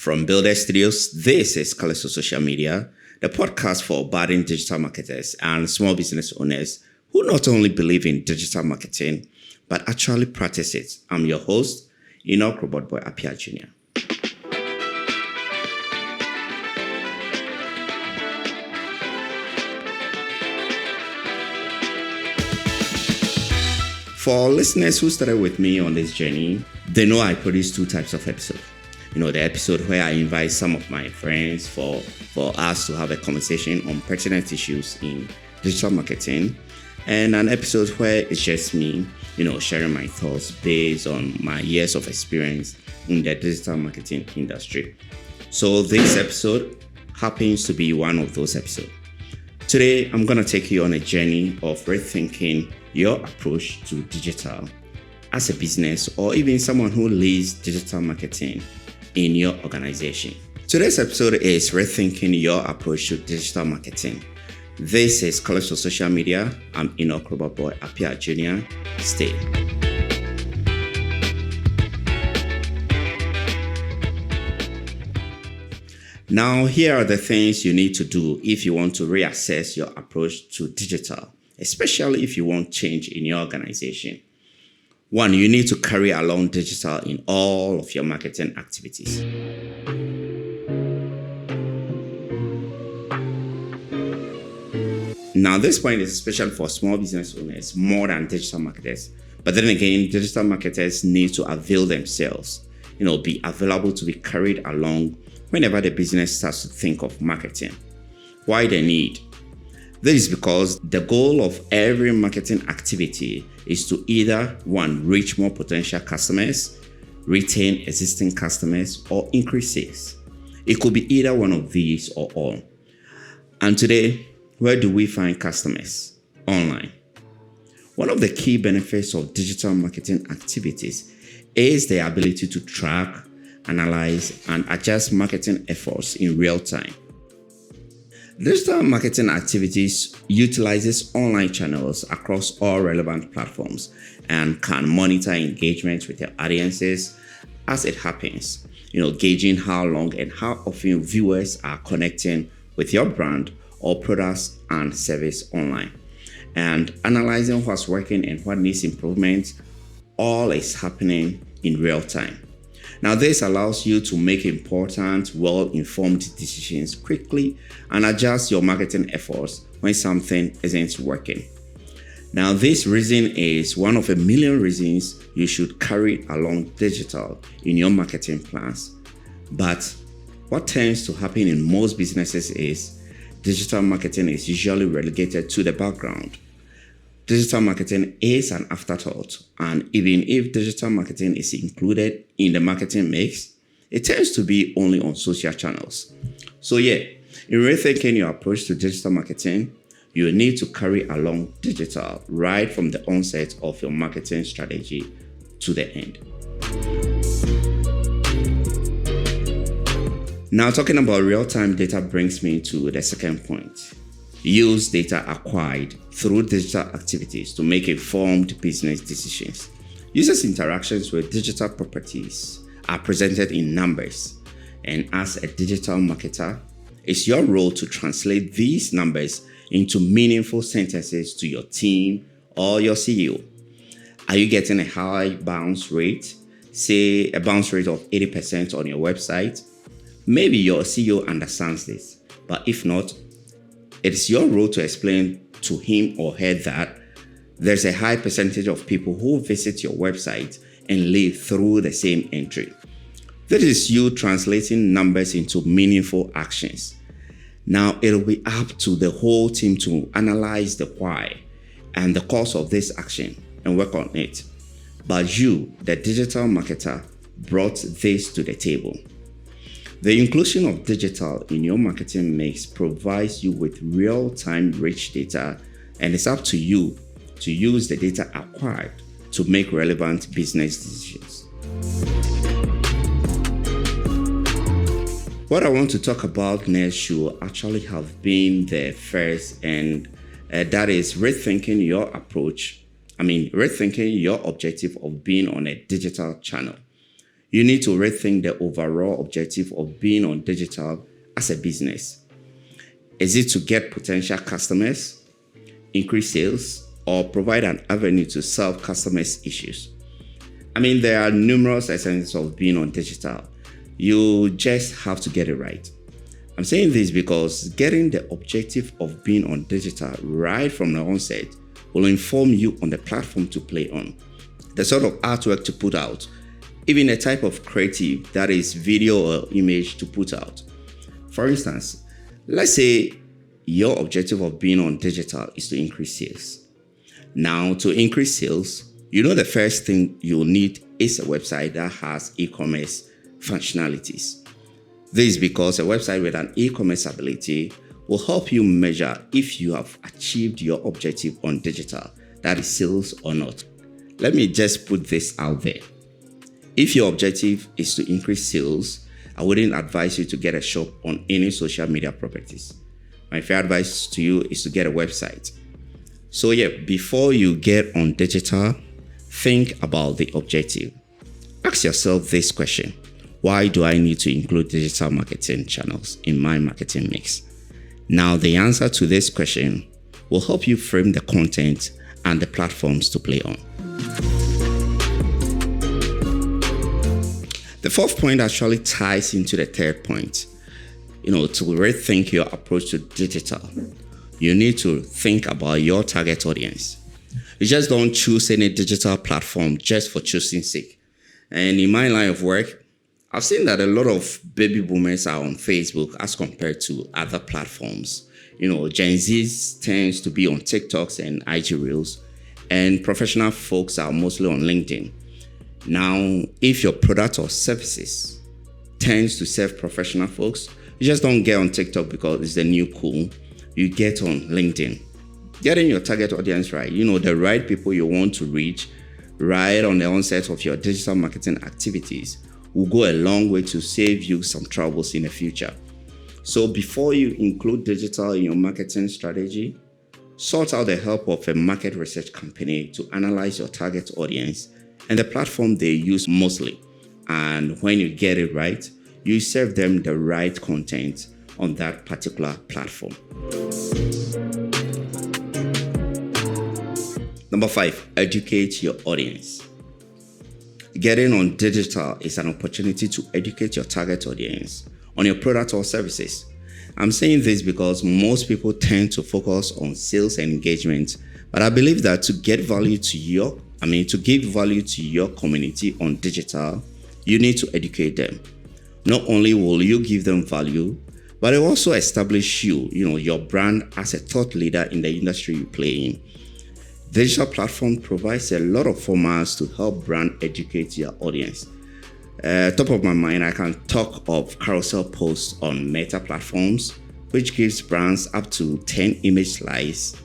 From Builder Studios, this is Calypso Social Media, the podcast for budding digital marketers and small business owners who not only believe in digital marketing, but actually practice it. I'm your host, Enoch Robot Boy Apia Jr. For listeners who started with me on this journey, they know I produce two types of episodes. The episode where I invite some of my friends for us to have a conversation on pertinent issues in digital marketing, and an episode where it's just me, sharing my thoughts based on my years of experience in the digital marketing industry. So this episode happens to be one of those episodes. Today, I'm going to take you on a journey of rethinking your approach to digital as a business or even someone who leads digital marketing in your organization. Today's episode is rethinking your approach to digital marketing. This is Calypso Social Media. I'm Enoch Robot Boy Apia Jr. Stay. Now, here are the things you need to do if you want to reassess your approach to digital, especially if you want change in your organization. One, you need to carry along digital in all of your marketing activities. Now, this point is especially for small business owners more than digital marketers. But then again, digital marketers need to avail themselves, be available to be carried along whenever the business starts to think of marketing. Why the need? This is because the goal of every marketing activity is to either, one, reach more potential customers, retain existing customers, or increase sales. It could be either one of these or all. And today, where do we find customers? Online. One of the key benefits of digital marketing activities is the ability to track, analyze, and adjust marketing efforts in real time. Digital marketing activities utilizes online channels across all relevant platforms and can monitor engagement with your audiences as it happens, gauging how long and how often viewers are connecting with your brand or products and service online, and analyzing what's working and what needs improvement. All is happening in real time. Now, this allows you to make important, well-informed decisions quickly and adjust your marketing efforts when something isn't working. Now, this reason is one of a million reasons you should carry along digital in your marketing plans. But what tends to happen in most businesses is digital marketing is usually relegated to the background. Digital marketing is an afterthought, and even if digital marketing is included in the marketing mix, it tends to be only on social channels. So in rethinking your approach to digital marketing, you need to carry along digital right from the onset of your marketing strategy to the end. Now, talking about real-time data brings me to the second point. Use data acquired through digital activities to make informed business decisions. Users' interactions with digital properties are presented in numbers, and as a digital marketer, it's your role to translate these numbers into meaningful sentences to your team or your CEO. Are you getting a high bounce rate? Say a bounce rate of 80% on your website? Maybe your CEO understands this, but if not, it is your role to explain to him or her that there's a high percentage of people who visit your website and leave through the same entry. This is you translating numbers into meaningful actions. Now, it'll be up to the whole team to analyze the why and the cause of this action and work on it. But you, the digital marketer, brought this to the table. The inclusion of digital in your marketing mix provides you with real-time rich data, and it's up to you to use the data acquired to make relevant business decisions. What I want to talk about next should actually have been the first, and that is rethinking your approach. Rethinking your objective of being on a digital channel. you need to rethink the overall objective of being on digital as a business. Is it to get potential customers, increase sales, or provide an avenue to solve customers' issues? There are numerous essences of being on digital. You just have to get it right. I'm saying this because getting the objective of being on digital right from the onset will inform you on the platform to play on, the sort of artwork to put out, even a type of creative, that is video or image, to put out. For instance, let's say your objective of being on digital is to increase sales. Now, to increase sales, the first thing you'll need is a website that has e-commerce functionalities. This is because a website with an e-commerce ability will help you measure if you have achieved your objective on digital, that is sales or not. Let me just put this out there. If your objective is to increase sales, I wouldn't advise you to get a shop on any social media properties. My fair advice to you is to get a website. So before you get on digital, think about the objective. Ask yourself this question: why do I need to include digital marketing channels in my marketing mix? Now, the answer to this question will help you frame the content and the platforms to play on. The fourth point actually ties into the third point. To rethink your approach to digital, you need to think about your target audience. You just don't choose any digital platform just for choosing sake. And in my line of work, I've seen that a lot of baby boomers are on Facebook as compared to other platforms. Gen Z tends to be on TikToks and IG Reels, and professional folks are mostly on LinkedIn. Now, if your product or services tends to serve professional folks, you just don't get on TikTok because it's the new cool. You get on LinkedIn. Getting your target audience right, the right people you want to reach right on the onset of your digital marketing activities will go a long way to save you some troubles in the future. So before you include digital in your marketing strategy, sort out the help of a market research company to analyze your target audience and the platform they use mostly. And when you get it right, you serve them the right content on that particular platform. Number 5, educate your audience. Getting on digital is an opportunity to educate your target audience on your product or services. I'm saying this because most people tend to focus on sales and engagement, but I believe that to give value to your community on digital, you need to educate them. Not only will you give them value, but it will also establish your brand as a thought leader in the industry you play in. Digital platform provides a lot of formats to help brand educate your audience. Top of my mind, I can talk of carousel posts on Meta platforms, which gives brands up to 10 image slides.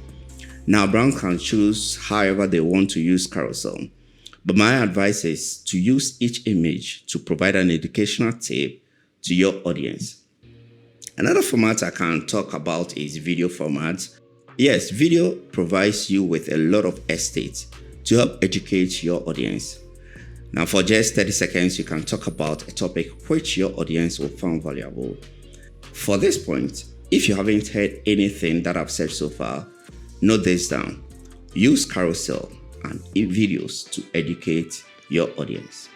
Now, brands can choose however they want to use carousel, but my advice is to use each image to provide an educational tip to your audience. Another format I can talk about is video format. Yes, video provides you with a lot of estate to help educate your audience. Now, for just 30 seconds, you can talk about a topic which your audience will find valuable. For this point, if you haven't heard anything that I've said so far, note this down. Use carousel and videos to educate your audience.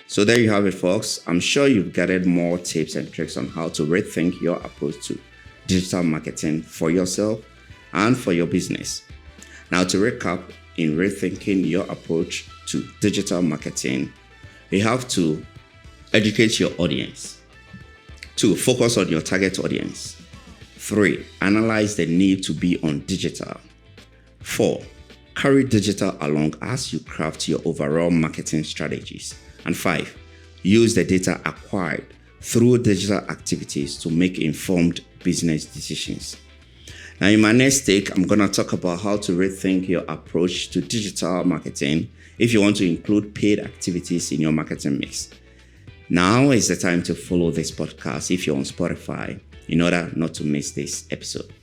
So there you have it, folks. I'm sure you've gathered more tips and tricks on how to rethink your approach to digital marketing for yourself and for your business. Now, to recap, in rethinking your approach to digital marketing, you have to educate your audience. 2, focus on your target audience. 3, analyze the need to be on digital. 4, carry digital along as you craft your overall marketing strategies. And 5, use the data acquired through digital activities to make informed business decisions. Now, in my next take, I'm going to talk about how to rethink your approach to digital marketing if you want to include paid activities in your marketing mix. Now is the time to follow this podcast if you're on Spotify in order not to miss this episode.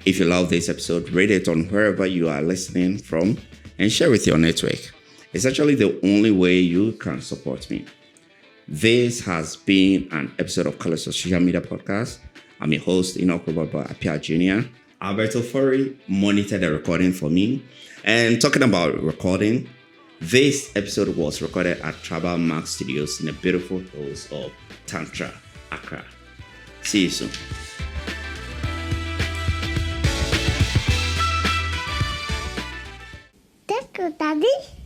If you love this episode, rate it on wherever you are listening from and share with your network. It's actually the only way you can support me. This has been an episode of Colors of Social Media Podcast. I'm your host, Enoch Apia Jr. Alberto Fori monitored the recording for me. And talking about recording, this episode was recorded at Tribal Mark Studios in the beautiful hills of Tantra, Accra. See you soon. Daddy.